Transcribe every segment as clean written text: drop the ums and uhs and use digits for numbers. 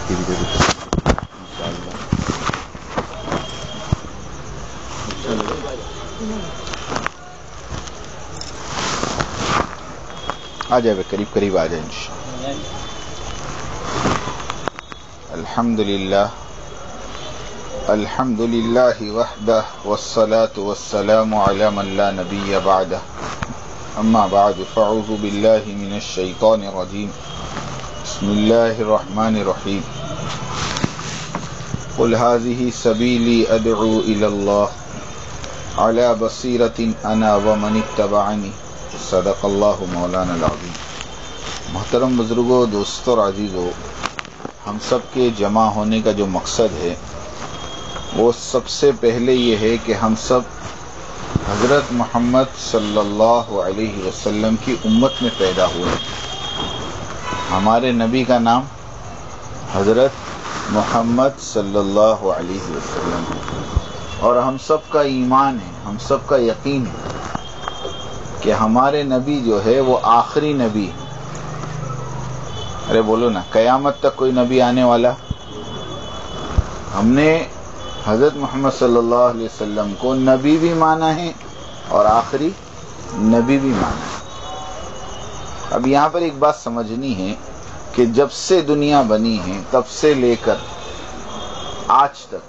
اس کی بھی ضرورت ہے آ جائے قریب قریب آ جائے انشاءاللہ. الحمد للہ وحدہ والصلاة والسلام علی من لا نبی بعدہ. اما بعد فاعوذ باللہ من الشیطان الرجیم. بسم اللہ الرحمن الرحیم. قل هذه سبیلی ادعو الی اللہ علی بصیرۃ انا ومن اتبعنی. صدق اللہ مولانا العظیم. محترم بزرگوں، دوستوں اور عزیزوں، ہم سب کے جمع ہونے کا جو مقصد ہے وہ سب سے پہلے یہ ہے کہ ہم سب حضرت محمد صلی اللہ علیہ وسلم کی امت میں پیدا ہوئے. ہمارے نبی کا نام حضرت محمد صلی اللہ علیہ وسلم ہے، اور ہم سب کا ایمان ہے، ہم سب کا یقین ہے کہ ہمارے نبی جو ہے وہ آخری نبی ہے. ارے بولو نا، قیامت تک کوئی نبی آنے والا؟ ہم نے حضرت محمد صلی اللہ علیہ وسلم کو نبی بھی مانا ہے اور آخری نبی بھی مانا ہے. اب یہاں پر ایک بات سمجھنی ہے کہ جب سے دنیا بنی ہے تب سے لے کر آج تک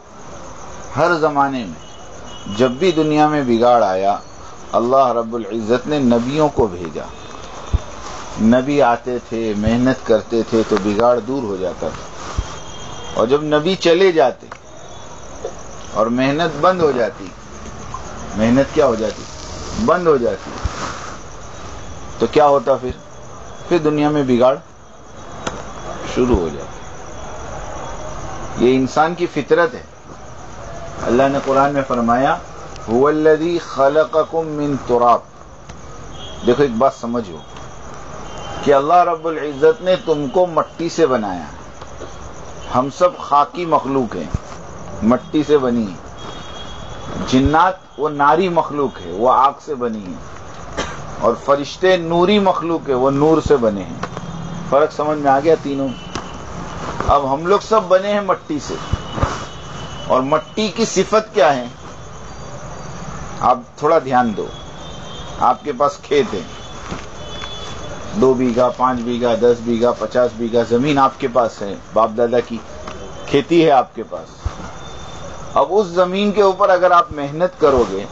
ہر زمانے میں جب بھی دنیا میں بگاڑ آیا، اللہ رب العزت نے نبیوں کو بھیجا. نبی آتے تھے، محنت کرتے تھے تو بگاڑ دور ہو جاتا تھا، اور جب نبی چلے جاتے اور محنت بند ہو جاتی، محنت کیا ہو جاتی؟ بند ہو جاتی، تو کیا ہوتا؟ پھر دنیا میں بگاڑ شروع ہو جاتا. یہ انسان کی فطرت ہے. اللہ نے قرآن میں فرمایا هو الذی خلقکم من تراب. دیکھو ایک بات سمجھو کہ اللہ رب العزت نے تم کو مٹی سے بنایا. ہم سب خاکی مخلوق ہیں، مٹی سے بنی ہے. جنات وہ ناری مخلوق ہے، وہ آگ سے بنی ہے، اور فرشتے نوری مخلوق ہے، وہ نور سے بنے ہیں. فرق سمجھ میں آ گیا تینوں؟ اب ہم لوگ سب بنے ہیں مٹی سے، اور مٹی کی صفت کیا ہے؟ آپ تھوڑا دھیان دو. آپ کے پاس کھیت ہے، 2 بیگھہ 5 بیگھہ 10 بیگھہ 50 بیگھہ زمین آپ کے پاس ہے، باپ دادا کی کھیتی ہے آپ کے پاس. اب اس زمین کے اوپر اگر آپ محنت کرو گے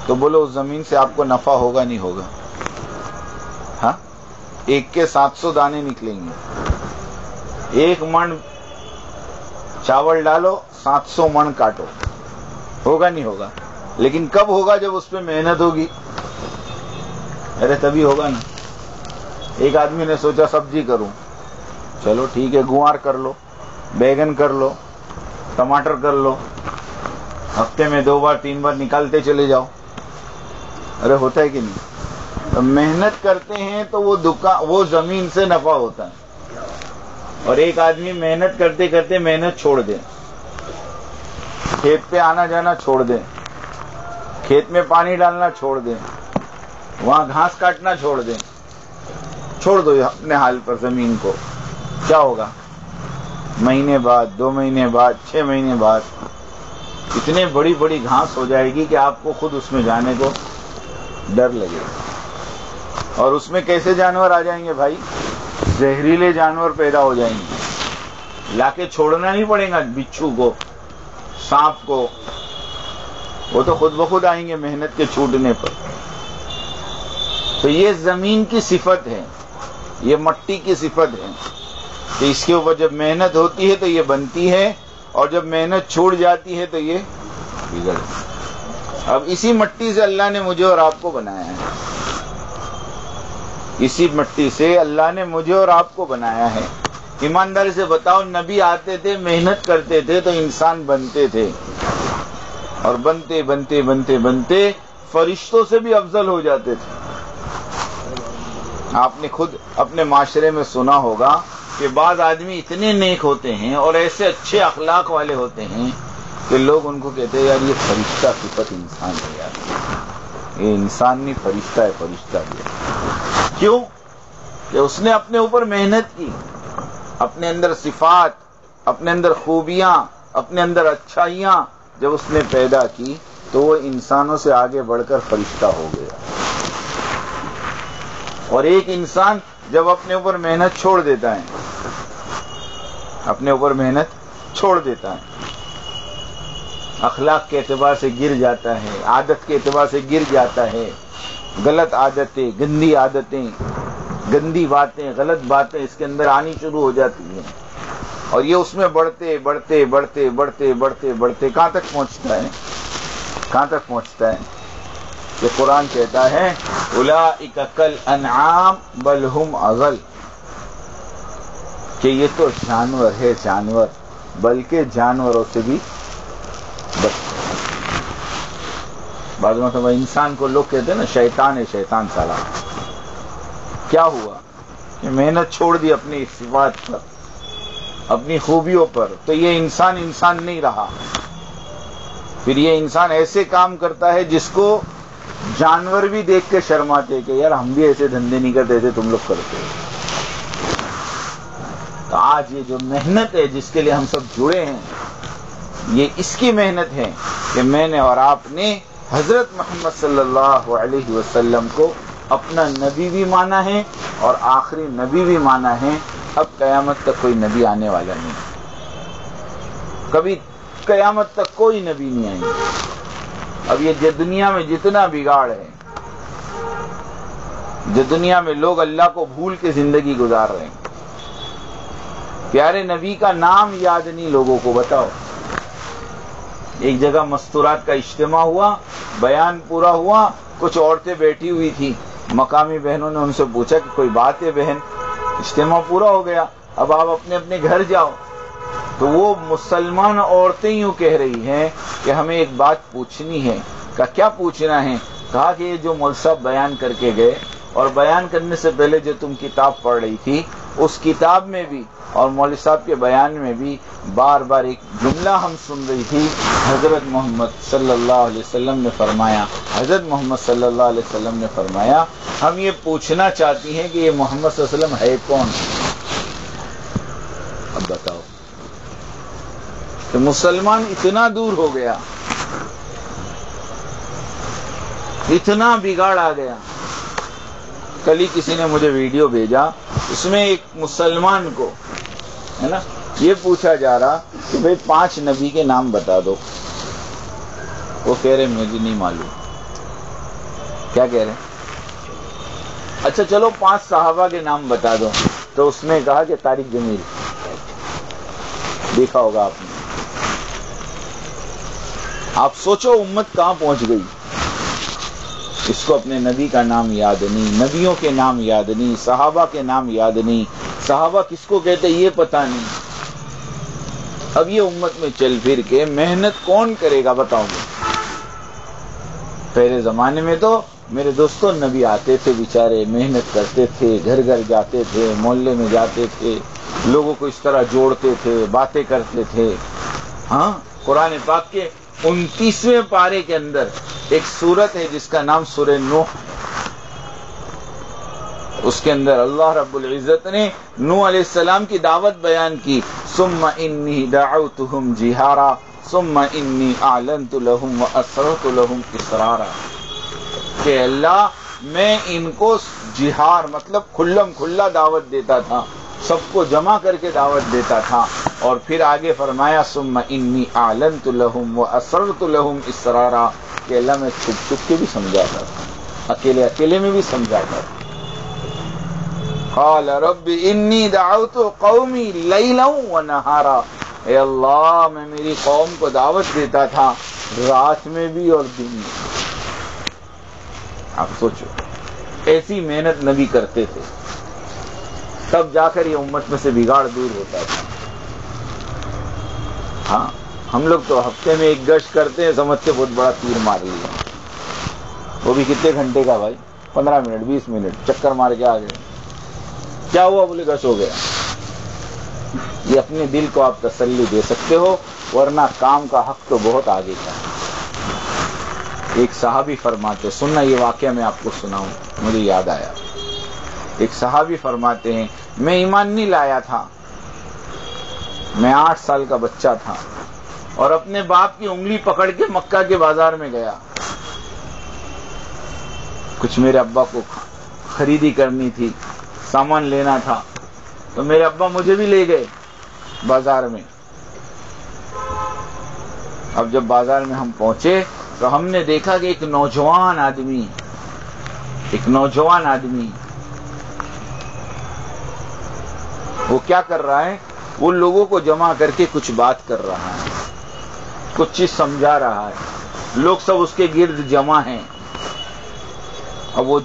تو بولو اس زمین سے آپ کو نفع ہوگا نہیں ہوگا؟ ہاں، 1 کے 700 دانے نکلیں گے. 1 من چاول ڈالو، 700 من کاٹو، ہوگا نہیں ہوگا؟ لیکن کب ہوگا؟ جب اس پہ محنت ہوگی. ارے تبھی ہوگا نا. ایک آدمی نے سوچا سبزی کروں، چلو ٹھیک ہے، گوار کر لو، بیگن کر لو، ٹماٹر کر لو، ہفتے میں 2 بار 3 بار نکالتے چلے جاؤ. ارے ہوتا ہے کہ نہیں؟ تو محنت کرتے ہیں تو وہ زمین سے نفع ہوتا ہے. اور ایک آدمی محنت کرتے کرتے محنت چھوڑ دے، کھیت پہ آنا جانا چھوڑ دے، کھیت میں پانی ڈالنا چھوڑ دیں، وہاں گھاس کاٹنا چھوڑ دیں، چھوڑ دو اپنے حال پر زمین کو. کیا ہوگا؟ مہینے بعد، 2 مہینے بعد، 6 مہینے بعد اتنے بڑی بڑی گھاس ہو جائے گی کہ آپ کو خود اس میں جانے کو ڈر لگے گا. اور اس میں کیسے جانور آ جائیں گے بھائی؟ زہریلے جانور پیدا ہو جائیں گے. لا کے چھوڑنا نہیں پڑے گا، بچھو کو، سانپ کو، وہ تو خود بخود آئیں گے محنت کے چھوٹنے پر. تو یہ زمین کی صفت ہے، یہ مٹی کی صفت ہے کہ اس کے اوپر جب محنت ہوتی ہے تو یہ بنتی ہے، اور جب محنت چھوڑ جاتی ہے تو یہ بگڑ. اب اسی مٹی سے اللہ نے مجھے اور آپ کو بنایا ہے. اسی مٹی سے اللہ نے مجھے اور آپ کو بنایا ہے. ایمانداری سے بتاؤ، نبی آتے تھے، محنت کرتے تھے تو انسان بنتے تھے، اور بنتے بنتے بنتے بنتے فرشتوں سے بھی افضل ہو جاتے تھے. آپ نے خود اپنے معاشرے میں سنا ہوگا کہ بعض آدمی اتنے نیک ہوتے ہیں اور ایسے اچھے اخلاق والے ہوتے ہیں کہ لوگ ان کو کہتے ہیں یار یہ فرشتہ صفت انسان ہے، یار یہ انسان نہیں، فرشتہ ہے، فرشتہ ہے. کیوں؟ کہ اس نے اپنے اوپر محنت کی، اپنے اندر صفات اپنے اندر خوبیاں، اپنے اندر اچھائیاں جب اس نے پیدا کی تو وہ انسانوں سے آگے بڑھ کر فرشتہ ہو گیا. اور ایک انسان جب اپنے اوپر محنت چھوڑ دیتا ہے، اپنے اوپر محنت چھوڑ دیتا ہے، اخلاق کے اعتبار سے گر جاتا ہے، عادت کے اعتبار سے گر جاتا ہے، غلط عادتیں، گندی عادتیں، گندی باتیں، غلط باتیں اس کے اندر آنی شروع ہو جاتی ہیں، اور یہ اس میں بڑھتے بڑھتے بڑھتے بڑھتے بڑھتے بڑھتے کہاں تک پہنچتا ہے؟ کہاں تک پہنچتا ہے کہ قرآن کہتا ہے اولئک کالانعام بل ہم اضل، کہ یہ تو جانور ہے، جانور، بلکہ جانوروں سے بھی بعض مرتبہ انسان کو لوگ کہتے ہیں نا شیطان ہے، شیطان سالا. کیا ہوا کہ محنت چھوڑ دی اپنی صفات پر، اپنی خوبیوں پر، تو یہ انسان نہیں رہا. پھر یہ انسان ایسے کام کرتا ہے جس کو جانور بھی دیکھ کے شرماتے کہ یار ہم بھی ایسے دھندے نہیں کرتے تھے، تم لوگ کرتے. تو آج یہ جو محنت ہے جس کے لیے ہم سب جڑے ہیں، یہ اس کی محنت ہے کہ میں نے اور آپ نے حضرت محمد صلی اللہ علیہ وسلم کو اپنا نبی بھی مانا ہے اور آخری نبی بھی مانا ہے. اب قیامت تک کوئی نبی آنے والا نہیں، کبھی قیامت تک کوئی نبی نہیں آئے گا. اب یہ دنیا میں جتنا بگاڑ ہے، جو دنیا میں لوگ اللہ کو بھول کے زندگی گزار رہے ہیں، پیارے نبی کا نام یاد نہیں لوگوں کو. بتاؤ، ایک جگہ مستورات کا اجتماع ہوا، بیان پورا ہوا، کچھ عورتیں بیٹھی ہوئی تھی، مقامی بہنوں نے ان سے پوچھا کہ کوئی بات ہے بہن؟ اجتماع پورا ہو گیا، اب آپ اپنے اپنے گھر جاؤ. تو وہ مسلمان عورتیں یوں کہہ رہی ہیں کہ ہمیں ایک بات پوچھنی ہے. کہا کیا پوچھنا ہے؟ کہا کہ یہ جو مولوی صاحب بیان کر کے گئے اور بیان کرنے سے پہلے جو تم کتاب پڑھ رہی تھی، اس کتاب میں بھی اور مولوی صاحب کے بیان میں بھی بار بار ایک جملہ ہم سن رہی تھی، حضرت محمد صلی اللہ علیہ وسلم نے فرمایا، حضرت محمد صلی اللہ علیہ وسلم نے فرمایا. ہم یہ پوچھنا چاہتی ہیں کہ یہ محمد صلی اللہ علیہ وسلم ہے کون؟ اب بتاؤ کہ مسلمان اتنا دور ہو گیا، اتنا بگاڑ آ گیا. کل ہی کسی نے مجھے ویڈیو بھیجا، اس میں ایک مسلمان کو ہے نا یہ پوچھا جا رہا کہ بھئی 5 نبی کے نام بتا دو. وہ کہہ رہے مجھے نہیں معلوم. کیا کہہ رہے ہیں؟ اچھا چلو 5 صحابہ کے نام بتا دو. تو اس نے کہا کہ طارق جمیل. دیکھا ہوگا آپ نے. آپ سوچو امت کہاں پہنچ گئی. اس کو اپنے نبی کا نام یاد نہیں، نبیوں کے نام یاد نہیں، صحابہ کے نام یاد نہیں، صحابہ کس کو کہتے یہ پتا نہیں. اب یہ امت میں چل پھر کے محنت کون کرے گا بتاؤ گے؟ پہلے زمانے میں تو میرے دوستوں نبی آتے تھے بیچارے، محنت کرتے تھے، گھر گھر جاتے تھے، محلے میں جاتے تھے، لوگوں کو اس طرح جوڑتے تھے، باتیں کرتے تھے. ہاں، قرآن پاک کے 29ویں پارے کے اندر ایک سورت ہے جس کا نام سورہ نوح. اس کے اندر اللہ رب العزت نے نوح علیہ السلام کی دعوت بیان کی. ثم انی دعوتہم جہارا ثم انی اعلنت لہم واسررت لہم اسرارا، کہ اللہ میں ان کو جہار مطلب کھلم کھلا دعوت دیتا تھا، سب کو جمع کر کے دعوت دیتا تھا، اور پھر آگے فرمایا ثم انی اعلنت لہم واسررت لہم اسرارا، کہ اللہ میں چھپ چھپ کے بھی سمجھاتا تھا، اکیلے اکیلے میں بھی سمجھاتا تھا. قال رب انی دعوت قومی لیلا ونہارا، اے اللہ میں میری قوم کو دعوت دیتا تھا رات میں بھی اور دن میں. آپ سوچو ایسی محنت نبی کرتے تھے، تب جا کر یہ امت میں سے بگاڑ دور ہوتا تھا. ہاں، ہم لوگ تو ہفتے میں ایک گشت کرتے ہیں، سمجھتے بہت بڑا تیر مار لیا. وہ بھی کتنے گھنٹے کا بھائی؟ 15 منٹ 20 منٹ چکر مار کے آ گئے. کیا ہوا؟ بولے گشت ہو گیا. یہ اپنے دل کو آپ تسلی دے سکتے ہو، ورنہ کام کا حق تو بہت آگے کا ہے. ایک صحابی فرماتے، سننا یہ واقعہ میں آپ کو سناؤں، مجھے یاد آیا. ایک صحابی فرماتے ہیں میں ایمان نہیں لایا تھا، میں 8 سال کا بچہ تھا اور اپنے باپ کی انگلی پکڑ کے مکہ کے بازار میں گیا. کچھ میرے ابا کو خریدی کرنی تھی، سامان لینا تھا، تو میرے ابا مجھے بھی لے گئے بازار میں. اب جب بازار میں ہم پہنچے تو ہم نے دیکھا کہ ایک نوجوان آدمی وہ کیا کر رہا ہے، وہ لوگوں کو جمع کر کے کچھ بات کر رہا ہے، کچھ چیز سمجھا رہا ہے. لوگ سب اس کے گرد جمع ہیں. اب وہ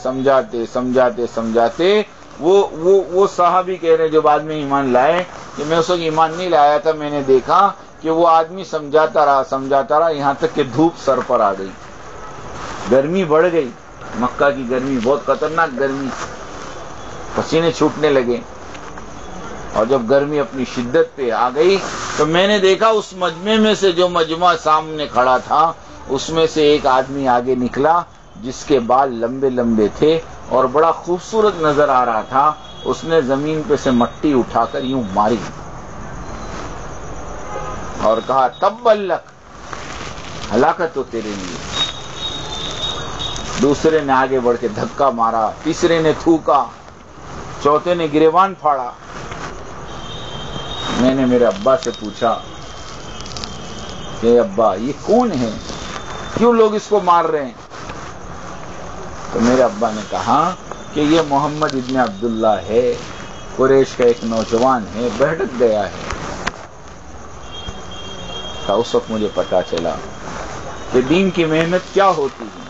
سمجھاتے وہ صحابی کہہ رہے جو بعد میں ایمان لائے کہ میں اس وقت ایمان نہیں لایا تھا. میں نے دیکھا کہ وہ آدمی سمجھاتا رہا یہاں تک کہ دھوپ سر پر آ گئی، گرمی بڑھ گئی. مکہ کی گرمی بہت خطرناک گرمی، پسینے چھوٹنے لگے. اور جب گرمی اپنی شدت پہ آ گئی تو میں نے دیکھا اس مجمع میں سے، جو مجمع سامنے کھڑا تھا، اس میں سے ایک آدمی آگے نکلا جس کے بال لمبے لمبے تھے اور بڑا خوبصورت نظر آ رہا تھا. اس نے زمین پہ سے مٹی اٹھا کر یوں ماری اور کہا تبّ لک، ہلاکت ہو تیرے لیے. دوسرے نے آگے بڑھ کے دھکا مارا، تیسرے نے تھوکا، چوتھے نے گریبان پھاڑا. میں نے میرے ابا سے پوچھا کہ ابا یہ کون ہے، کیوں لوگ اس کو مار رہے ہیں؟ تو میرے ابا نے کہا کہ یہ محمد ابن عبداللہ ہے، قریش کا ایک نوجوان ہے، بھٹک گیا ہے. اس وقت مجھے پتا چلا کہ دین کی محنت کیا ہوتی ہے.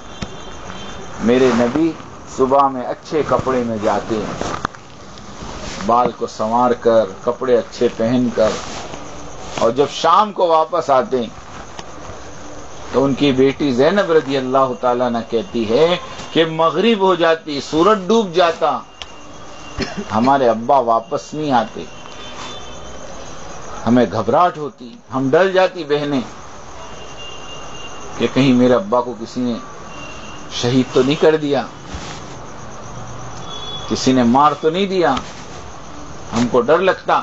میرے نبی صبح میں اچھے کپڑے میں جاتے ہیں، بال کو سنوار کر، کپڑے اچھے پہن کر، اور جب شام کو واپس آتے ہیں تو ان کی بیٹی زینب رضی اللہ تعالیٰ نے کہتی ہے کہ مغرب ہو جاتی، سورج ڈوب جاتا، ہمارے ابا واپس نہیں آتے. ہمیں گھبراہٹ ہوتی، ہم ڈر جاتی بہنیں کہ کہیں میرے ابا کو کسی نے شہید تو نہیں کر دیا، کسی نے مار تو نہیں دیا. ہم کو ڈر لگتا.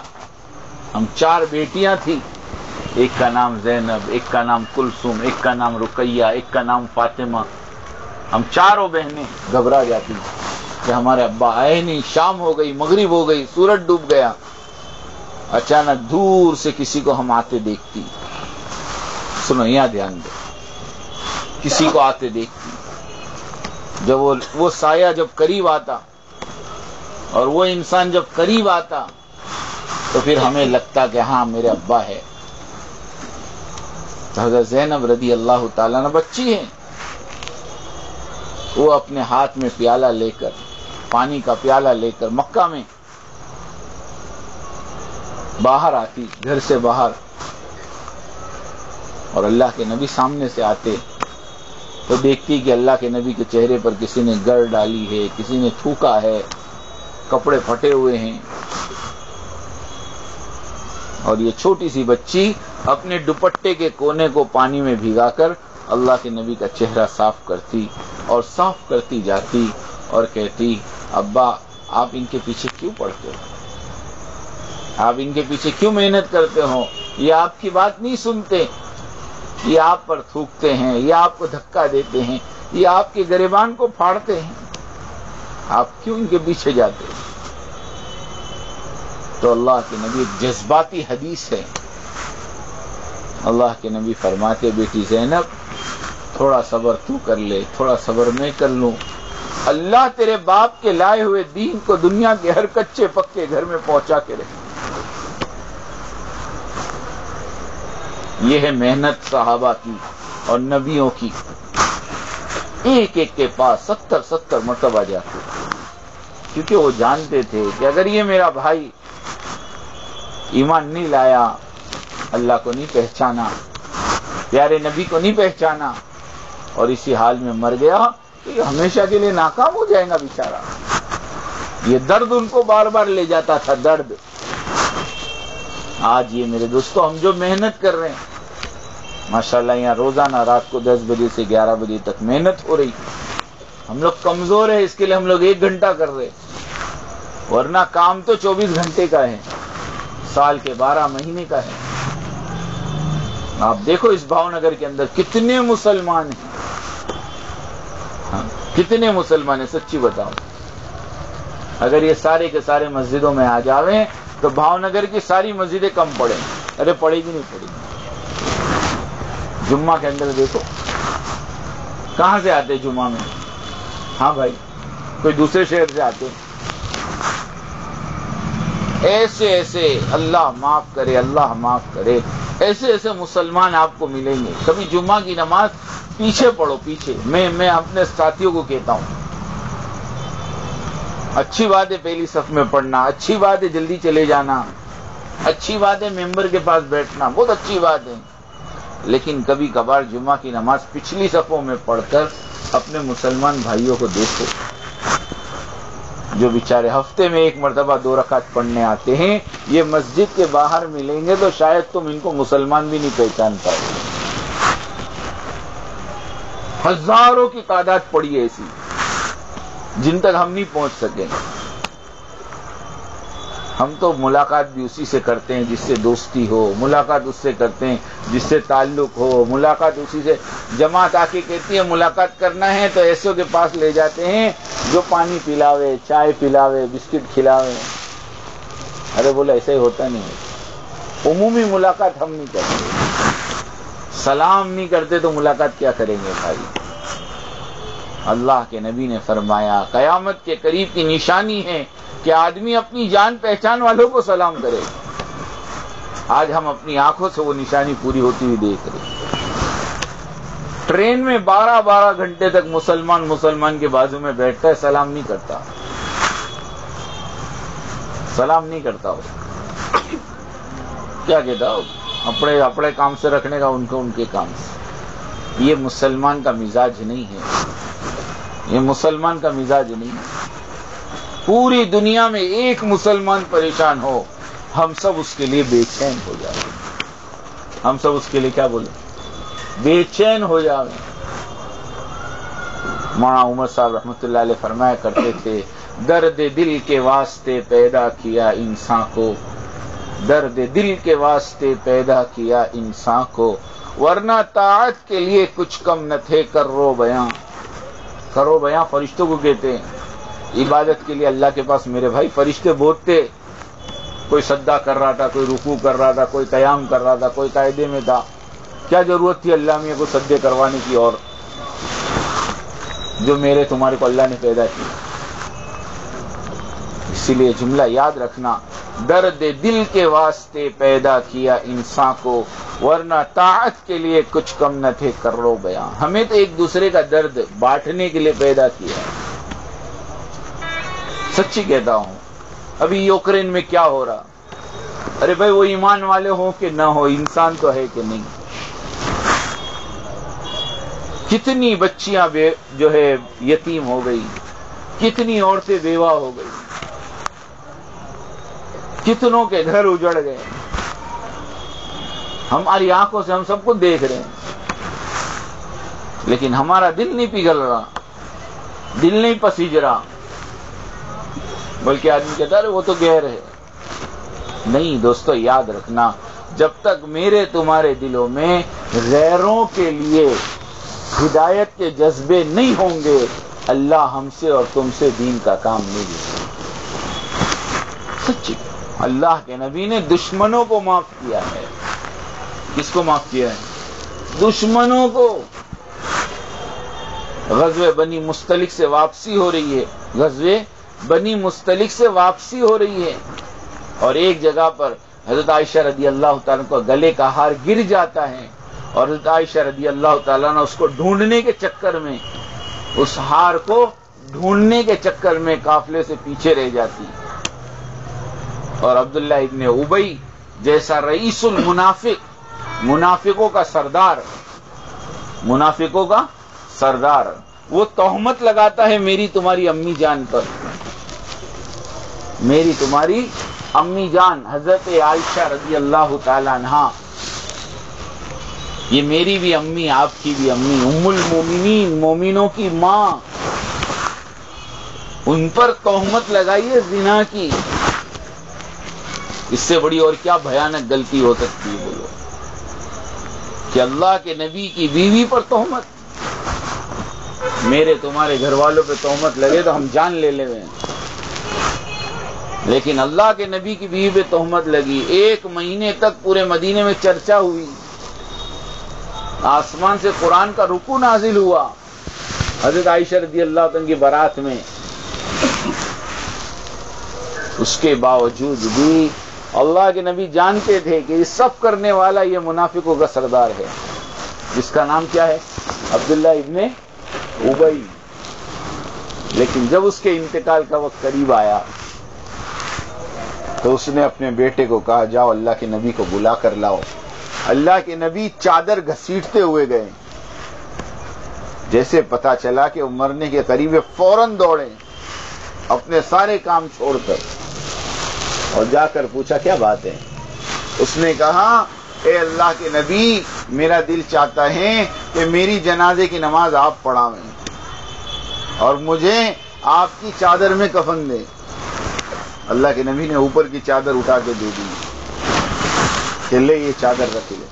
ہم 4 بیٹیاں تھیں، ایک کا نام زینب، ایک کا نام کلثوم، ایک کا نام رقیہ، ایک کا نام فاطمہ. ہم 4 بہنیں گھبرا جاتی کہ ہمارے ابا آئے نہیں. شام ہو گئی، مغرب ہو گئی، سورج ڈوب گیا. اچانک دور سے کسی کو ہم آتے دیکھتی. سنو یہاں دھیان دو، کسی کو آتے دیکھتی. جب وہ سایہ جب قریب آتا اور وہ انسان جب قریب آتا تو پھر ہمیں لگتا کہ ہاں میرے ابا ہے. حضرت زینب رضی اللہ تعالیٰ نے بچی ہے، وہ اپنے ہاتھ میں پیالہ لے کر، پانی کا پیالہ لے کر مکہ میں باہر آتی، گھر سے باہر، اور اللہ کے نبی سامنے سے آتے تو دیکھتی کہ اللہ کے نبی کے چہرے پر کسی نے گر ڈالی ہے، کسی نے تھوکا ہے، کپڑے پھٹے ہوئے ہیں. اور یہ چھوٹی سی بچی اپنے دوپٹے کے کونے کو پانی میں بھگا کر اللہ کے نبی کا چہرہ صاف کرتی اور صاف کرتی جاتی اور کہتی ابا آپ ان کے پیچھے کیوں پڑتے ہو، آپ ان کے پیچھے کیوں محنت کرتے ہو، یہ آپ کی بات نہیں سنتے، یہ آپ پر تھوکتے ہیں، یہ آپ کو دھکا دیتے ہیں، یہ آپ کے گریبان کو پھاڑتے ہیں، آپ کیوں ان کے پیچھے جاتے ہیں؟ تو اللہ کے نبی ایک جذباتی حدیث ہے. اللہ کے نبی فرماتے بیٹی زینب تھوڑا صبر تو کر لے، تھوڑا صبر میں کر لوں، اللہ تیرے باپ کے لائے ہوئے دین کو دنیا کے ہر کچے پکے گھر میں پہنچا کے رہے. یہ ہے محنت صحابہ کی اور نبیوں کی. ایک ایک کے پاس 70 مرتبہ جاتے، کیونکہ وہ جانتے تھے کہ اگر یہ میرا بھائی ایمان نہیں لایا، اللہ کو نہیں پہچانا، پیارے نبی کو نہیں پہچانا اور اسی حال میں مر گیا تو یہ ہمیشہ کے لیے ناکام ہو جائے گا بیچارہ. یہ درد ان کو بار بار لے جاتا تھا، درد. آج یہ میرے دوستو ہم جو محنت کر رہے ہیں ماشاءاللہ، یہاں روزانہ رات کو 10 بجے سے 11 بجے تک محنت ہو رہی. ہم لوگ کمزور ہیں، اس کے لیے ہم لوگ 1 گھنٹہ کر رہے، ورنہ کام تو 24 گھنٹے کا ہے. سال کے 12 مہینے کا ہے. آپ دیکھو اس بھاؤ نگر کے اندر کتنے مسلمان ہیں، کتنے مسلمان ہیں، سچی بتاؤ. اگر یہ سارے کے سارے مسجدوں میں آ جاویں تو بھاؤ نگر کی ساری مسجدیں کم پڑیں. ارے پڑے گی نہیں پڑے گی. جمعہ کے اندر دیکھو کہاں سے آتے جمعہ میں؟ ہاں بھائی، کوئی دوسرے شہر سے آتے. ایسے ایسے، اللہ معاف کرے، اللہ معاف کرے، ایسے ایسے مسلمان آپ کو ملیں گے. کبھی جمعہ کی نماز پیچھے پڑھو، پیچھے. میں اپنے ساتھیوں کو کہتا ہوں اچھی بات ہے پہلی صف میں پڑھنا، اچھی بات ہے جلدی چلے جانا، اچھی بات ہے ممبر کے پاس بیٹھنا، بہت اچھی بات ہے. لیکن کبھی کبھار جمعہ کی نماز پچھلی صفوں میں پڑھ کر اپنے مسلمان بھائیوں کو دیکھو جو بیچارے ہفتے میں 1 مرتبہ 2 رکعت پڑھنے آتے ہیں. یہ مسجد کے باہر ملیں گے تو شاید تم ان کو مسلمان بھی نہیں پہچان پاؤ. ہزاروں کی تعداد پڑی ہے ایسی جن تک ہم نہیں پہنچ سکیں. ہم تو ملاقات بھی اسی سے کرتے ہیں جس سے دوستی ہو، ملاقات اس سے کرتے ہیں جس سے تعلق ہو، ملاقات اسی سے. جماعت آ کے کہتی ہے ملاقات کرنا ہے تو ایسوں کے پاس لے جاتے ہیں جو پانی پلاوے، چائے پلاوے، بسکٹ کھلاوے. ارے بولے ایسا ہی ہوتا نہیں ہے. عمومی ملاقات ہم نہیں کرتے. سلام نہیں کرتے تو ملاقات کیا کریں گے بھائی؟ اللہ کے نبی نے فرمایا قیامت کے قریب کی نشانی ہے کہ آدمی اپنی جان پہچان والوں کو سلام کرے. آج ہم اپنی آنکھوں سے وہ نشانی پوری ہوتی ہوئی دیکھ رہے. ٹرین میں 12 گھنٹے تک مسلمان کے بازو میں بیٹھتا ہے، سلام نہیں کرتا. سلام نہیں کرتا ہو کیا کہتا ہو؟ اپنے کام سے رکھنے کا، ان کے کام سے. یہ مسلمان کا مزاج نہیں ہے، یہ مسلمان کا مزاج نہیں ہے. پوری دنیا میں ایک مسلمان پریشان ہو ہم سب اس کے لیے بے چین ہو جائیں. ہم سب اس کے لیے کیا بولیں؟ بے چین ہو جائیں. مولانا عمر صاحب رحمۃ اللہ علیہ فرمایا کرتے تھے درد دل کے واسطے پیدا کیا انسان کو، درد دل کے واسطے پیدا کیا انسان کو، ورنہ طاعت کے لیے کچھ کم نہ تھے کرو بیاں. کرو بیاں فرشتوں کو کہتے ہیں. عبادت کے لیے اللہ کے پاس میرے بھائی فرشتے بہت تھے. کوئی سجدہ کر رہا تھا، کوئی رکوع کر رہا تھا، کوئی قیام کر رہا تھا، کوئی قاعدے میں تھا. کیا ضرورت تھی اللہ میاں کو سجدے کروانے کی؟ اور جو میرے تمہارے کو اللہ نے پیدا کیا. اسی لیے جملہ یاد رکھنا، درد دل کے واسطے پیدا کیا انسان کو، ورنہ طاعت کے لیے کچھ کم نہ تھے کرو بیاں. ہمیں تو ایک دوسرے کا درد بانٹنے کے لیے پیدا کیا. سچی کہتا ہوں. ابھی یوکرین میں کیا ہو رہا؟ ارے بھائی وہ ایمان والے ہوں کہ نہ ہو، انسان تو ہے کہ نہیں. کتنی بچیاں جو ہے یتیم ہو گئی، کتنی عورتیں بیوہ ہو گئی، کتنوں کے گھر اجڑ گئے. ہماری آنکھوں سے ہم سب کو دیکھ رہے ہیں، لیکن ہمارا دل نہیں پگھل رہا، دل نہیں پسیج رہا. بلکہ آدمی کہتا ہے وہ تو غیر ہے. نہیں دوستو، یاد رکھنا، جب تک میرے تمہارے دلوں میں غیروں کے لیے ہدایت کے جذبے نہیں ہوں گے، اللہ ہم سے اور تم سے دین کا کام نہیں لے گا. سچی. اللہ کے نبی نے دشمنوں کو معاف کیا ہے. کس کو معاف کیا ہے؟ دشمنوں کو. غزوہ بنی مستلق سے واپسی ہو رہی ہے، غزوہ بنی مستلق سے واپسی ہو رہی ہے، اور ایک جگہ پر حضرت عائشہ رضی اللہ تعالیٰ کو گلے کا ہار گر جاتا ہے، اور حضرت عائشہ رضی اللہ تعالیٰ نے اس کو ڈھونڈنے کے چکر میں، اس ہار کو ڈھونڈنے کے چکر میں قافلے سے پیچھے رہ جاتی. اور عبداللہ ابن ابی جیسا رئیس المنافق، منافقوں کا سردار، منافقوں کا سردار، وہ تہمت لگاتا ہے میری تمہاری امی جان پر. میری تمہاری امی جان حضرت عائشہ رضی اللہ تعالی عنہا، یہ میری بھی امی، آپ کی بھی امی، ام المومنین، مومنوں کی ماں، ان پر تہمت لگائی ہے زنا کی. اس سے بڑی اور کیا بھیانک غلطی ہو سکتی ہے بولو؟ کہ اللہ کے نبی کی بیوی پر تہمت. میرے تمہارے گھر والوں پہ تہمت لگے تو ہم جان لے لیں، لیکن اللہ کے نبی کی بیوی پہ تہمت لگی. 1 مہینے تک پورے مدینے میں چرچا ہوئی. آسمان سے قرآن کا رکوع نازل ہوا حضرت عائشہ رضی اللہ عنہ کی بارات میں. اس کے باوجود بھی اللہ کے نبی جانتے تھے کہ یہ سب کرنے والا یہ منافقوں کا سردار ہے، جس کا نام کیا ہے؟ عبداللہ ابن ابی. لیکن جب اس کے انتقال کا وقت قریب آیا تو اس نے اپنے بیٹے کو کہا جاؤ اللہ کے نبی کو بلا کر لاؤ. اللہ کے نبی چادر گھسیٹتے ہوئے گئے. جیسے پتا چلا کہ وہ مرنے کے قریب ہے، فوراً دوڑے اپنے سارے کام چھوڑ کر اور جا کر پوچھا کیا بات ہے. اس نے کہا اے اللہ کے نبی، میرا دل چاہتا ہے کہ میری جنازے کی نماز آپ پڑھاویں اور مجھے آپ کی چادر میں کفن دیں. اللہ کے نبی نے اوپر کی چادر اٹھا کے دے دی کہ لے یہ چادر رکھ لے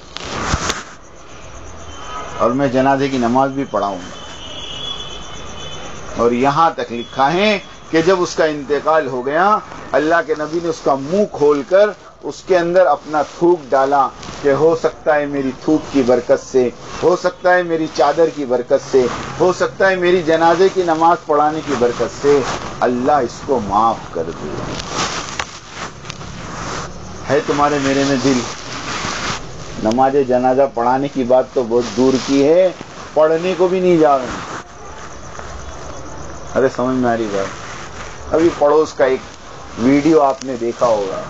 اور میں جنازے کی نماز بھی پڑھاؤں گا. اور یہاں تک لکھا ہے کہ جب اس کا انتقال ہو گیا اللہ کے نبی نے اس کا منہ کھول کر اس کے اندر اپنا تھوک ڈالا کہ ہو سکتا ہے میری تھوک کی برکت سے، ہو سکتا ہے میری چادر کی برکت سے، ہو سکتا ہے میری جنازے کی نماز پڑھانے کی برکت سے اللہ اس کو معاف کر دے. ہے تمہارے میرے میں دل؟ نماز جنازہ پڑھانے کی بات تو بہت دور کی ہے، پڑھنے کو بھی نہیں جا رہے. ارے سمجھ میں آ رہی بات؟ ابھی پڑوس کا ایک ویڈیو آپ نے دیکھا ہوگا،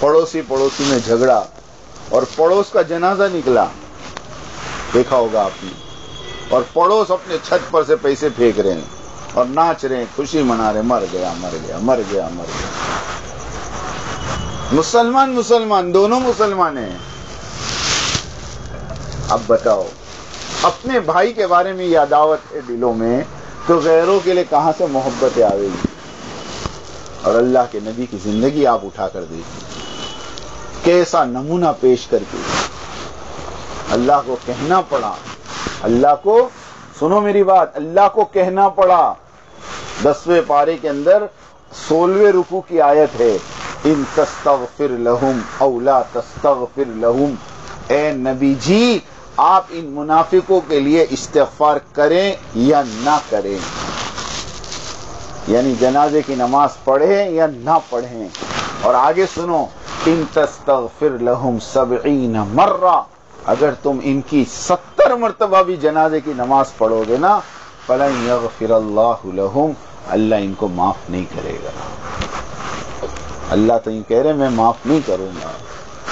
پڑوسی میں جھگڑا اور پڑوس کا جنازہ نکلا، دیکھا ہوگا آپ نے. اور پڑوس اپنے چھت پر سے پیسے پھینک رہے ہیں اور ناچ رہے ہیں، خوشی منا رہے، مر گیا مر گیا مر گیا مر گیا. مسلمان دونوں مسلمان ہیں. اب بتاؤ اپنے بھائی کے بارے میں یہ عداوت ہے دلوں میں تو غیروں کے لیے کہاں سے محبت آئے گی؟ اور اللہ کے نبی کی زندگی آپ اٹھا کر دیکھیں، کیسا نمونہ پیش کر کے اللہ کو کہنا پڑا. اللہ کو سنو میری بات، اللہ کو کہنا پڑا. 10ویں پارے کے اندر 16ویں رکوع کی آیت ہے ان تستغفر لہم او لا تستغفر لہم. اے نبی جی آپ ان منافقوں کے لیے استغفار کریں یا نہ کریں، یعنی جنازے کی نماز پڑھیں یا نہ پڑھیں. اور آگے سنو ان تستغفر لہم 70 مرہ، اگر تم ان کی 70 مرتبہ بھی جنازے کی نماز پڑھو گے نا فلن یغفر اللہ لہم، اللہ ان کو معاف نہیں کرے گا. اللہ تو یہ کہہ رہے میں معاف نہیں کروں گا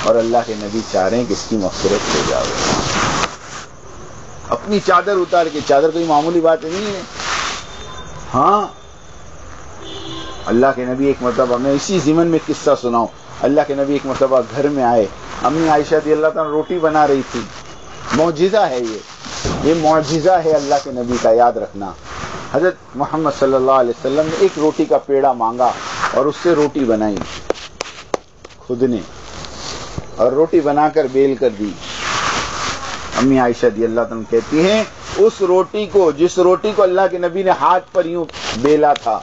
اور اللہ کے نبی چاہ رہے ہیں کہ اس کی مغفرت ہو جائے. اپنی چادر اتار کے، چادر کوئی معمولی بات نہیں ہے. ہاں اللہ کے نبی ایک مرتبہ، میں اسی ضمن میں قصہ سناؤں. اللہ کے نبی ایک مرتبہ گھر میں آئے، امی عائشہ رضی اللہ تعالیٰ روٹی بنا رہی تھی. معجزہ ہے یہ معجزہ ہے اللہ کے نبی کا، یاد رکھنا. حضرت محمد صلی اللہ علیہ وسلم نے ایک روٹی کا پیڑا مانگا اور اس سے روٹی بنائی خود نے اور روٹی بنا کر بیل کر دی. امی عائشہ رضی اللہ عنہ کہتی ہیں اس روٹی کو، جس روٹی کو اللہ کے نبی نے ہاتھ پر یوں بیلا تھا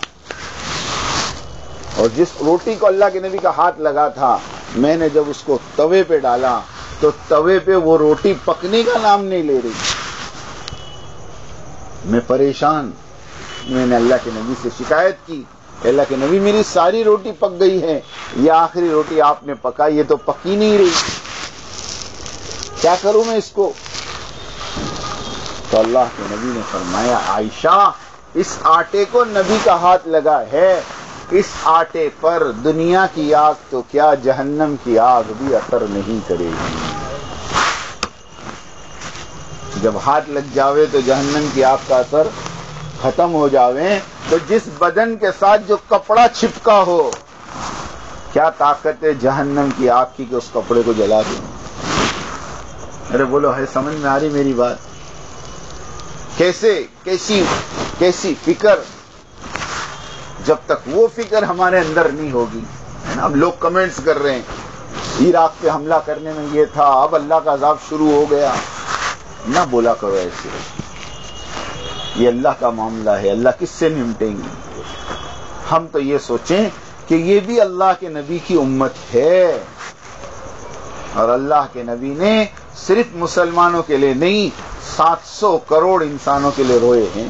اور جس روٹی کو اللہ کے نبی کا ہاتھ لگا تھا، میں نے جب اس کو توے پہ ڈالا تو توے پہ وہ روٹی پکنے کا نام نہیں لے رہی. میں پریشان، میں نے اللہ کے نبی سے شکایت کی، اللہ کے نبی میری ساری روٹی پک گئی ہے، یہ آخری روٹی آپ نے پکائی، یہ تو پکی نہیں رہی، کیا کروں میں اس کو؟ تو اللہ کے نبی نے فرمایا عائشہ اس آٹے کو نبی کا ہاتھ لگا ہے، اس آٹے پر دنیا کی آگ تو کیا جہنم کی آگ بھی اثر نہیں کرے گی. جب ہاتھ لگ جاوے تو جہنم کی آگ کا اثر ختم ہو جاوے تو جس بدن کے ساتھ جو کپڑا چھپکا ہو، کیا طاقت ہے جہنم کی آگ کی کہ اس کپڑے کو جلا دیں؟ ارے بولو ہے سمجھ میں آ رہی میری بات؟ کیسی فکر، جب تک وہ فکر ہمارے اندر نہیں ہوگی نا اب لوگ کمنٹس کر رہے ہیں عراق پہ حملہ کرنے میں یہ تھا، اب اللہ کا عذاب شروع ہو گیا. نہ بولا کرو ایسے، یہ اللہ کا معاملہ ہے، اللہ کس سے نمٹیں گے. ہم تو یہ سوچیں کہ یہ بھی اللہ کے نبی کی امت ہے، اور اللہ کے نبی نے صرف مسلمانوں کے لیے نہیں 700 کروڑ انسانوں کے لیے روئے ہیں.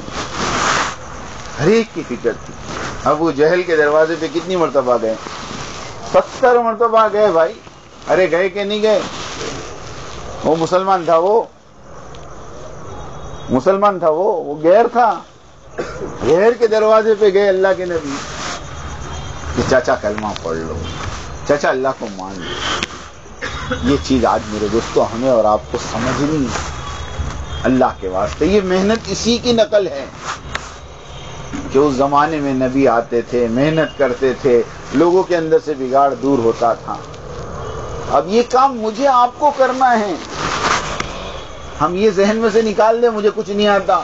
ہر ایک کی فکر تھی. ابو جہل کے دروازے پہ کتنی مرتبہ گئے؟ 70 مرتبہ گئے بھائی. ارے گئے کہ نہیں گئے؟ وہ مسلمان تھا، وہ مسلمان تھا، وہ غیر تھا. غیر کے دروازے پہ گئے اللہ کے نبی کہ چاچا کلمہ پڑھ لو، چاچا اللہ کو مان لو. یہ چیز آج میرے دوستوں ہمیں اور آپ کو سمجھنی ہے. اللہ کے واسطے یہ محنت اسی کی نقل ہے کہ اس زمانے میں نبی آتے تھے، محنت کرتے تھے، لوگوں کے اندر سے بگاڑ دور ہوتا تھا. اب یہ کام مجھے آپ کو کرنا ہے. ہم یہ ذہن میں سے نکال دیں مجھے کچھ نہیں آتا،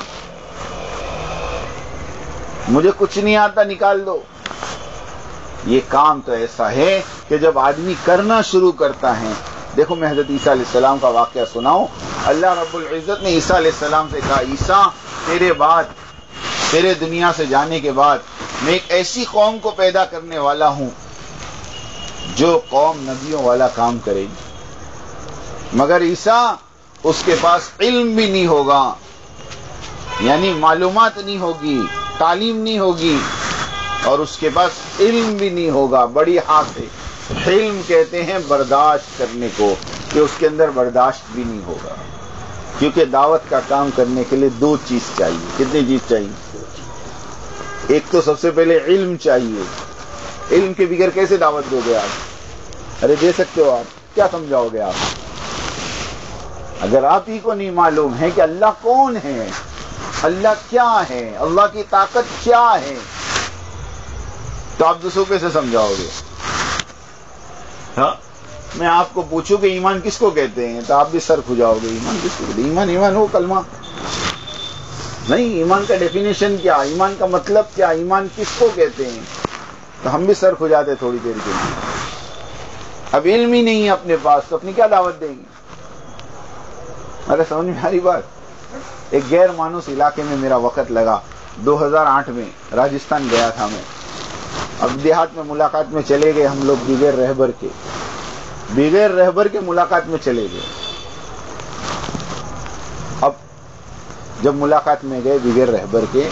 مجھے کچھ نہیں آتا، نکال دو. یہ کام تو ایسا ہے کہ جب آدمی کرنا شروع کرتا ہے. دیکھو میں حضرت عیسیٰ علیہ السلام کا واقعہ سناؤں. اللہ رب العزت نے عیسیٰ علیہ السلام سے کہا، عیسیٰ تیرے دنیا سے جانے کے بعد میں ایک ایسی قوم کو پیدا کرنے والا ہوں جو قوم نبیوں والا کام کرے گی، مگر عیسیٰ اس کے پاس علم بھی نہیں ہوگا، یعنی معلومات نہیں ہوگی، تعلیم نہیں ہوگی، اور اس کے پاس علم بھی نہیں ہوگا. بڑی ہاتھ ہے. علم کہتے ہیں برداشت کرنے کو، کہ اس کے اندر برداشت بھی نہیں ہوگا. کیونکہ دعوت کا کام کرنے کے لیے 2 چیز چاہیے. کتنی چیز چاہیے؟ ایک تو سب سے پہلے علم چاہیے. علم کے بغیر کیسے دعوت دو گے آپ؟ ارے دے سکتے ہو آپ، کیا سمجھاؤ گے آپ؟ اگر آپ ہی کو نہیں معلوم ہے کہ اللہ کون ہے، اللہ کیا ہے، اللہ کی طاقت کیا ہے، تو آپ دوسروں کیسے سمجھاؤ گے؟ ہاں میں آپ کو پوچھوں کہ ایمان کس کو کہتے ہیں تو آپ بھی سر کھجاؤ گے. ایمان کس کو کہتے ہیں؟ ایمان ہو کلمہ نہیں. ایمان کا ڈیفینیشن کیا، ایمان کا مطلب کیا، ایمان کس کو کہتے ہیں؟ تو ہم بھی سر کھجاتے تھوڑی دیر کے لیے. اب علم ہی نہیں ہے اپنے پاس تو اپنی کیا دعوت دیں گے؟ ارے سمجھ میں آ رہی بات؟ ایک غیر مانوس علاقے میں میرا وقت لگا. 2008 میں راجستھان گیا تھا میں. اب دیہات میں ملاقات میں چلے گئے ہم لوگ، بغیر رہبر کے ملاقات میں چلے گئے. اب جب ملاقات میں گئے بغیر رہبر کے،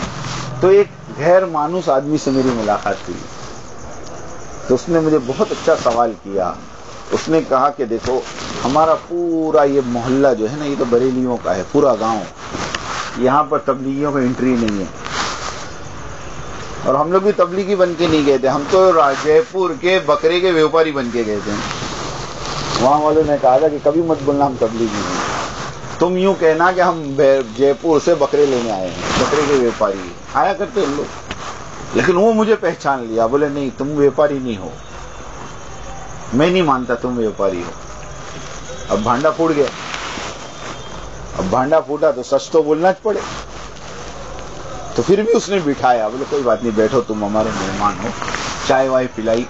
تو ایک غیر مانوس آدمی سے میری ملاقات ہوئی. تو اس نے مجھے بہت اچھا سوال کیا. اس نے کہا کہ دیکھو ہمارا پورا یہ محلہ جو ہے نا، یہ تو بریلیوں کا ہے، پورا گاؤں، یہاں پر تبلیغیوں کو انٹری نہیں ہے. اور ہم لوگ بھی تبلیغی بن کے نہیں گئے تھے، ہم تو جے پور کے بکرے کے ویوپاری بن کے گئے تھے. وہاں والوں نے کہا تھا کہ کبھی مت بولنا ہم تبلیغی ہیں، تم یوں کہنا کہ ہم جے پور سے بکرے لینے آئے ہیں، بکرے کے ویوپاری آیا کرتے ہم لوگ. لیکن وہ مجھے پہچان لیا، بولے نہیں تم ویوپاری نہیں ہو، میں نہیں مانتا تم ویوپاری ہو. اب بھانڈا پھوٹ گیا. اب بھانڈا پھوٹا تو سچ تو بولنا پڑے. تو پھر بھی اس نے بٹھایا، بولے کوئی بات نہیں بیٹھو، تم ہمارے مہمان ہو. چائے وائے پلائی.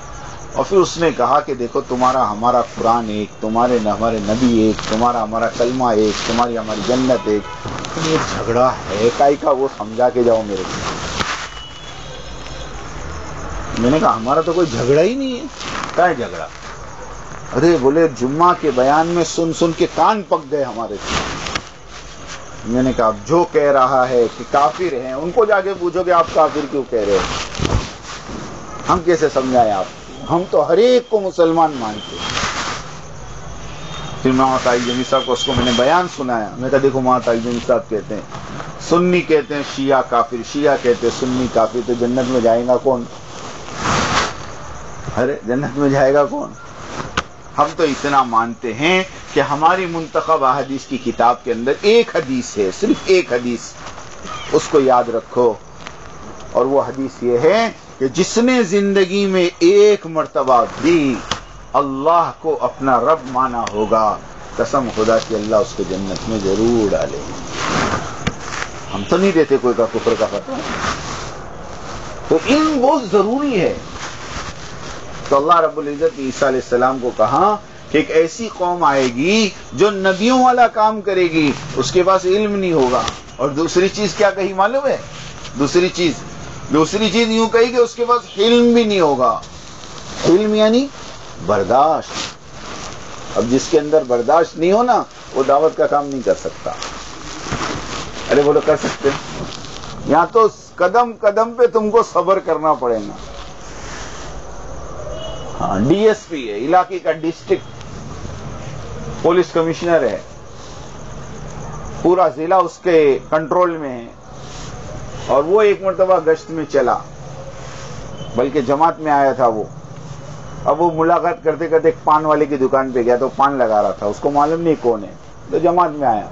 اور پھر اس نے کہا کہ دیکھو تمہارا ہمارا قرآن ایک، تمہارے ہمارے نبی ایک، تمہارا ہمارا کلمہ ایک، تمہاری ہماری جنت ایک. یہ جھگڑا ہے کائی کا، وہ سمجھا کے جاؤ میرے کو. میں نے کہا ہمارا تو کوئی جھگڑا ہی نہیں ہے. کیا ہے جھگڑا؟ ارے بولے جمعہ کے بیان میں سن سن کے کان پک گئے ہمارے. میں نے کہا اب جو کہہ رہا ہے کہ کافر ہیں ان کو جا کے پوچھو کہ آپ کافر کیوں کہہ رہے ہو. ہم کیسے سمجھائیں آپ؟ ہم تو ہر ایک کو مسلمان مانتے. پھر ماں طارق جمیل صاحب کو اس کو میں نے بیان سنایا. میں کہا دیکھو ماں طارق جمیل صاحب کہتے ہیں سنی کہتے ہیں شیعہ کافر، شیعہ کہتے ہیں سنی کافر، تو جنت میں جائے گا کون؟ ارے جنت میں جائے گا کون؟ ہم تو اتنا مانتے ہیں کہ ہماری منتخب احادیث کی کتاب کے اندر ایک حدیث ہے، صرف ایک حدیث، اس کو یاد رکھو. اور وہ حدیث یہ ہے کہ جس نے زندگی میں ایک مرتبہ بھی اللہ کو اپنا رب مانا ہوگا، قسم خدا کی اللہ اس کو جنت میں ضرور ڈالے. ہم تو نہیں دیتے کوئی کا کفر کا فتویٰ. تو علم بہت ضروری ہے. تو اللہ رب العزت نے عیسیٰ علیہ السلام کو کہا کہ ایک ایسی قوم آئے گی جو نبیوں والا کام کرے گی، اس کے پاس علم نہیں ہوگا. اور دوسری چیز کیا کہی معلوم ہے؟ دوسری چیز یوں کہی کہ اس کے پاس علم بھی نہیں ہوگا. علم یعنی برداشت. اب جس کے اندر برداشت نہیں ہو نا، وہ دعوت کا کام نہیں کر سکتا. ارے بولو کر سکتے؟ یہاں تو قدم قدم پہ تم کو صبر کرنا پڑے گا. ہاں، ڈی ایس پی ہے علاقے کا، ڈسٹرکٹ پولیس کمشنر ہے، پورا ضلع اس کے کنٹرول میں ہے، اور وہ ایک مرتبہ گشت میں چلا، بلکہ جماعت میں آیا تھا وہ. اب وہ ملاقات کرتے کرتے ایک پان والے کی دکان پہ گیا تو پان لگا رہا تھا، اس کو معلوم نہیں کون ہے، تو جماعت میں آیا.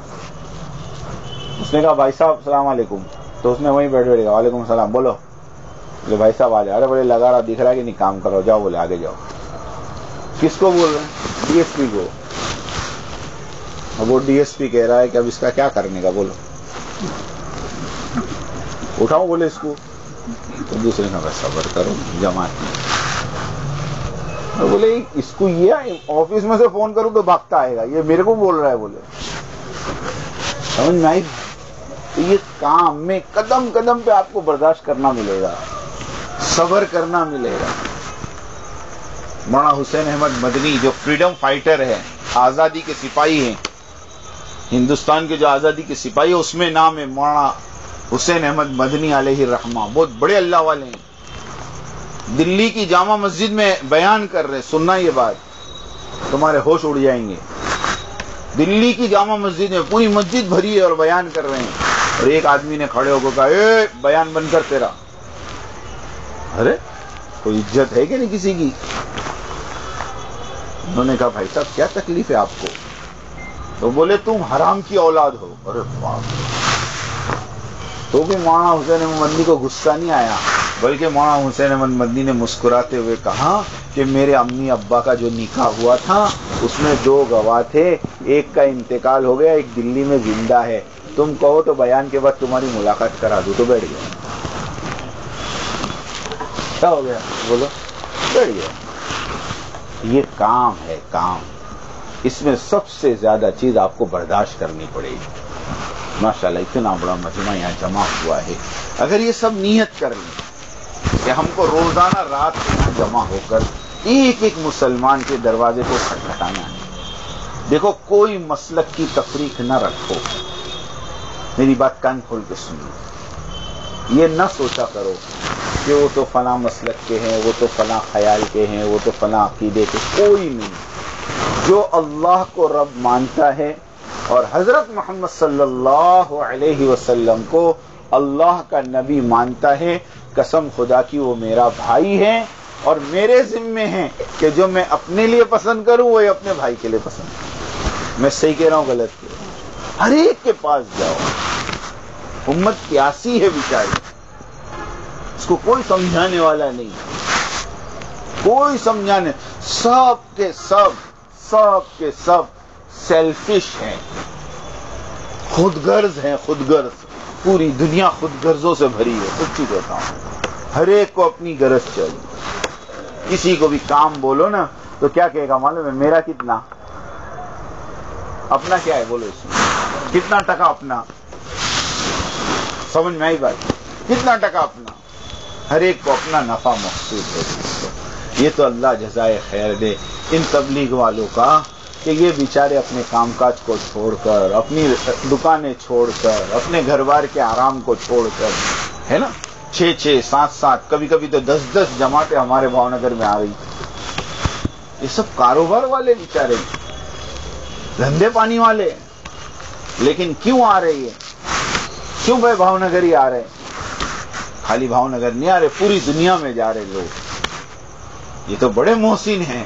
اس نے کہا بھائی صاحب السلام علیکم، تو اس نے وہیں بیٹھ گا وعلیکم السلام، بولو. بولے بھائی صاحب آ جائے. ارے بولے لگا رہا دکھ رہا ہے کہ نہیں، کام کرو، جاؤ. بولے آگے جاؤ. کس کو بول رہے ہیں؟ ڈی ایس پی کو. اب وہ ڈی ایس پی کہہ رہا ہے کہ اب اس کا کیا کرنے کا، بولو اٹھاؤ بولے اس کو. تو دوسرے نے کہا صبر کرو جماعت میں. بولے اس کو یہ آفس میں سے فون کروں تو بھاگتا آئے گا، یہ میرے کو بول رہا ہے. بولے سمجھ میں آئی؟ تو یہ کام میں قدم قدم پہ آپ کو برداشت کرنا ملے گا، صبر کرنا ملے گا. مولانا حسین احمد مدنی جو فریڈم فائٹر ہے، آزادی کے سپاہی ہیں، ہندوستان کے جو آزادی کے سپاہی ہیں، اس میں نام ہے مولانا حسین احمد مدنی علیہ الرحمہ. بہت بڑے اللہ والے ہیں. دلی کی جامع مسجد میں بیان کر رہے، سننا یہ بات، تمہارے ہوش اڑ جائیں گے. دلی کی جامع مسجد میں پوری مسجد بھری ہے اور بیان کر رہے ہیں، اور ایک آدمی نے کھڑے ہو کر کہا اے بیان بند کر تیرا. ارے کوئی عزت ہے کہ نہیں کسی کی؟ انہوں نے کہا بھائی صاحب کیا تکلیف ہے آپ کو؟ تو بولے تم حرام کی اولاد ہو. ارے باپ! تو بھی مولانا حسین احمد مدنی کو غصہ نہیں آیا، بلکہ مولانا حسین احمد مدنی نے مسکراتے ہوئے کہا کہ میرے امی ابا کا جو نکاح ہوا تھا اس میں 2 گواہ تھے، ایک کا انتقال ہو گیا، ایک دلی میں زندہ ہے. تم کہو تو بیان کے بعد تمہاری ملاقات کرا دوں. تو بیٹھ گیا. کیا ہو گیا؟ بولو. بیٹھ گیا. یہ کام ہے، کام. اس میں سب سے زیادہ چیز آپ کو برداشت کرنی پڑے گی. ماشاءاللہ اتنا بڑا مجمع یہاں جمع ہوا ہے. اگر یہ سب نیت کر لیں کہ ہم کو روزانہ رات کو یہاں جمع ہو کر ایک ایک مسلمان کے دروازے کو کھٹکھٹانا ہے. دیکھو کوئی مسلک کی تفریق نہ رکھو، میری بات کان کھول کے سنو. یہ نہ سوچا کرو کہ وہ تو فلاں مسلک کے ہیں، وہ تو فلاں خیال کے ہیں، وہ تو فلاں عقیدے کے. کوئی نہیں. جو اللہ کو رب مانتا ہے اور حضرت محمد صلی اللہ علیہ وسلم کو اللہ کا نبی مانتا ہے، قسم خدا کی وہ میرا بھائی ہے، اور میرے ذمے ہیں کہ جو میں اپنے لیے پسند کروں وہ اپنے بھائی کے لیے پسند کروں. میں صحیح کہہ رہا ہوں غلط کہہ رہا ہوں؟ ہر ایک کے پاس جاؤ. امت پیاسی ہے بیچاری، اس کو کوئی سمجھانے والا نہیں، کوئی سمجھانے. سب کے سب سیلفش ہیں، خود غرض ہیں، خود غرض. پوری دنیا خود غرضوں سے بھری ہے. سچی کہتا ہوں، ہر ایک کو اپنی غرض چاہیے. کسی کو بھی کام بولو نا تو کیا کہے گا معلوم ہے؟ میرا کتنا، اپنا کیا ہے بولو. اس میں کتنا ٹکا اپنا؟ سمجھ میں آئی بات؟ کتنا ٹکا اپنا؟ ہر ایک کو اپنا نفع مقصود ہے. یہ تو اللہ جزائے خیر دے ان تبلیغ والوں کا کہ یہ بیچارے اپنے کام کاج کو چھوڑ کر، اپنی دکانیں چھوڑ کر، اپنے گھر بار کے آرام کو چھوڑ کر، ہے نا، 6 7 کبھی کبھی تو 10 جماعتیں ہمارے بھاؤ نگر میں آ گئی. یہ سب کاروبار والے بیچارے، دھندے پانی والے. لیکن کیوں آ رہے ہیں؟ کیوں بھائی بھاؤ نگر ہی آ رہے؟ خالی بھاؤ نگر نہیں آ رہے، پوری دنیا میں جا رہے لوگ. یہ تو بڑے محسن ہیں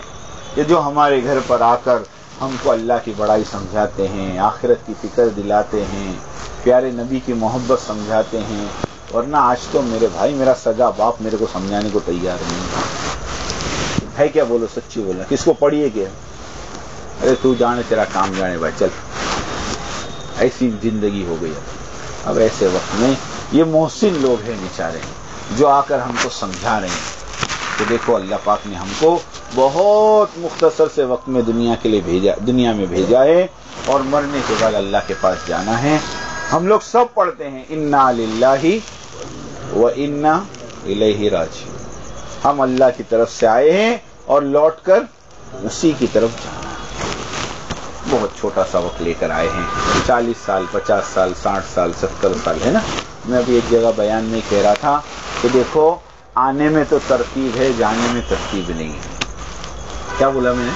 کہ جو ہمارے گھر پر آ کر ہم کو اللہ کی بڑائی سمجھاتے ہیں، آخرت کی فکر دلاتے ہیں، پیارے نبی کی محبت سمجھاتے ہیں. ورنہ آج تو میرے بھائی، میرا سگا باپ میرے کو سمجھانے کو تیار نہیں ہے. کیا بولو؟ سچی بولنا. کس کو پڑھیے کیا؟ ارے تو جانے، تیرا کام جانے بھائی، چل. ایسی زندگی ہو گئی. اب ایسے وقت میں یہ محسن لوگ ہیں بیچارے جو آ کر ہم کو سمجھا رہے ہیں. کہ دیکھو اللہ پاک نے ہم کو بہت مختصر سے وقت میں دنیا میں بھیجا ہے اور مرنے کے بعد اللہ کے پاس جانا ہے. ہم لوگ سب پڑھتے ہیں انا للہ و انا الیہ راجعون. ہم اللہ کی طرف سے آئے ہیں اور لوٹ کر اسی کی طرف جانا ہے. بہت چھوٹا سا وقت لے کر آئے ہیں, 40 سال 50 سال 60 سال 70 سال ہے نا. میں ابھی ایک جگہ بیان میں کہہ رہا تھا کہ دیکھو آنے میں تو ترتیب ہے, جانے میں ترتیب نہیں ہے. کیا بولا میں نے؟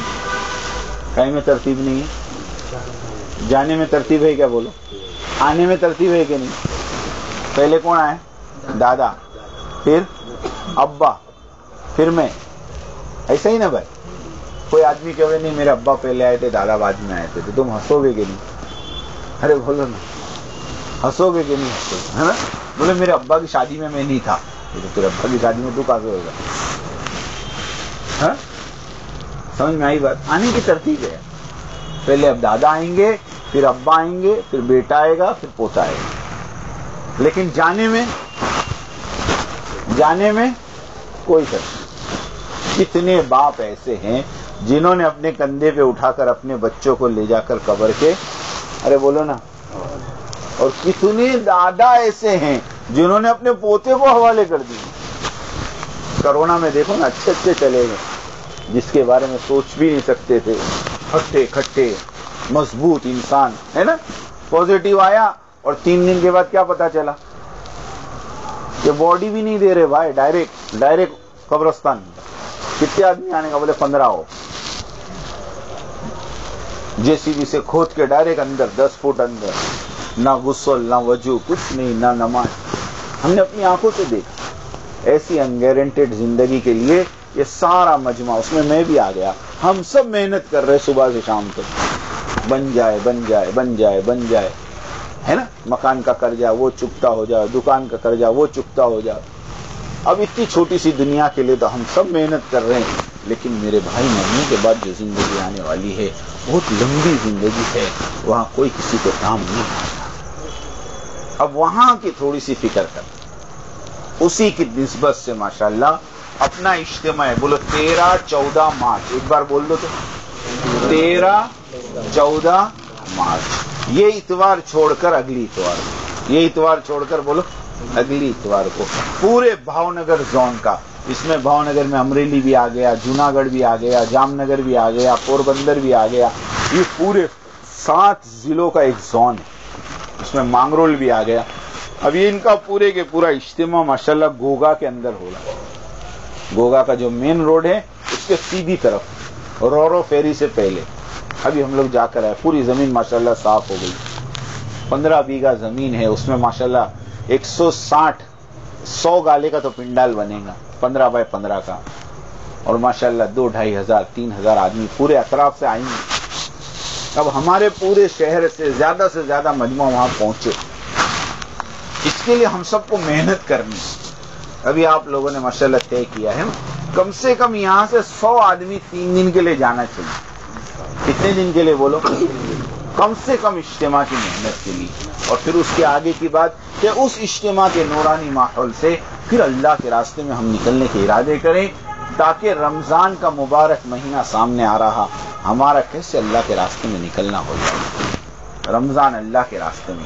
کہیں میں ترتیب نہیں ہے, جانے میں ترتیب ہے. کیا بولو؟ آنے میں ترتیب ہے کہ نہیں؟ پہلے کون آئے؟ دادا, پھر ابا, پھر میں. ایسا ہی نا بھائی. کوئی آدمی کہے نہیں میرے ابا پہلے آئے تھے دادا بعد میں آئے تھے, تو تم ہنسو گے کہ نہیں؟ ارے بولو نا, ہنسو گے کہ نہیں ہنسو گے, ہے نا؟ بولے میرے ابا کی شادی میں نہیں تھا, تو تیرے ابا کی شادی میں تو کیسے ہوگا؟ ہاں سمجھ میں آئی بات؟ آنے کی ترتیب ہے. پہلے اب دادا آئیں گے, پھر ابا آئیں گے, پھر بیٹا آئے گا, پھر پوتا آئے گا. لیکن جانے میں کوئی ترتیب. کتنے باپ ایسے ہیں جنہوں نے اپنے کندھے پہ اٹھا کر اپنے بچوں کو لے جا کر قبر کے, ارے بولو نا, اور کتنے دادا ایسے ہیں جنہوں نے اپنے پوتے کو حوالے کر دی. کرونا میں دیکھو نا, اچھے چلے گئے جس کے بارے میں سوچ بھی نہیں سکتے تھے, ہٹے کھٹے مضبوط انسان, ہے نا. پازیٹیو آیا اور 3 دن کے بعد کیا پتا چلا کہ باڈی بھی نہیں دے رہے بھائی, ڈائریکٹ قبرستان. کتنے آدمی آنے کا؟ بولے 15 ہو. JCB سے کھود کے ڈائریکٹ اندر 10 فٹ اندر, نہ غسل نہ وضو کچھ نہیں, نہ نماز. ہم نے اپنی آنکھوں سے دیکھا. ایسی انگارنٹیڈ زندگی کے لیے یہ سارا مجمع, اس میں بھی آ گیا. ہم سب محنت کر رہے صبح سے شام تک, بن جائے بن جائے بن جائے بن جائے, ہے نا. مکان کا قرضہ وہ چکتا ہو جائے, دکان کا قرضہ وہ چکتا ہو جائے. اب اتنی چھوٹی سی دنیا کے لیے تو ہم سب محنت کر رہے ہیں, لیکن میرے بھائی مرنے کے بعد جو زندگی آنے والی ہے بہت لمبی زندگی ہے, وہاں کوئی کسی کو کام نہیں آتا. اب وہاں کی تھوڑی سی فکر کر, اسی کی نسبت سے ماشاءاللہ اپنا اجتماع ہے. بولو 13-14 مارچ, ایک بار بول دو تو 13-14 مارچ. یہ اتوار چھوڑ کر اگلی اتوار, یہ اتوار چھوڑ کر بولو اگلی اتوار کو پورے بھاؤنگر زون کا, اس میں بھاؤنگر میں امریلی بھی آ گیا, جوناگڑھ بھی آ گیا, جام نگر بھی آ گیا, پوربندر بھی آ گیا. یہ پورے 7 ضلعوں کا ایک زون ہے, اس میں مانگرول بھی آ گیا. اب یہ ان کا پورے کے پورا اجتماع ماشاءاللہ گوگا کے اندر ہو رہا ہے. گوگا کا جو مین روڈ ہے اس کے سیدھی طرف رورو فیری سے پہلے ابھی ہم لوگ جا کر آئے. پوری زمین ماشاءاللہ صاف ہو گئی. 15 بیگھہ زمین ہے, اس میں ماشاءاللہ 100 گالے کا تو پنڈال بنے گا 15 بائی 15 کا, اور ماشاءاللہ 2-2.5 ہزار 3,000 آدمی پورے اطراف سے آئیں گے. اب ہمارے پورے شہر سے زیادہ مجمع وہاں پہنچے. اس کے لیے ہم سب کو محنت کرنی. ابھی آپ لوگوں نے ماشاءاللہ طے کیا ہے کم سے کم یہاں سے 100 آدمی 3 دن کے لیے جانا چاہیے. کتنے دن کے لیے بولو؟ کم سے کم اجتماع کی محنت کے لیے. اور پھر اس کے آگے کی بات کہ اس اجتماع کے نورانی ماحول سے پھر اللہ کے راستے میں ہم نکلنے کے ارادے کریں, تاکہ رمضان کا مبارک مہینہ سامنے آ رہا, ہمارا کیسے اللہ کے راستے میں نکلنا ہو جائے. رمضان اللہ کے راستے میں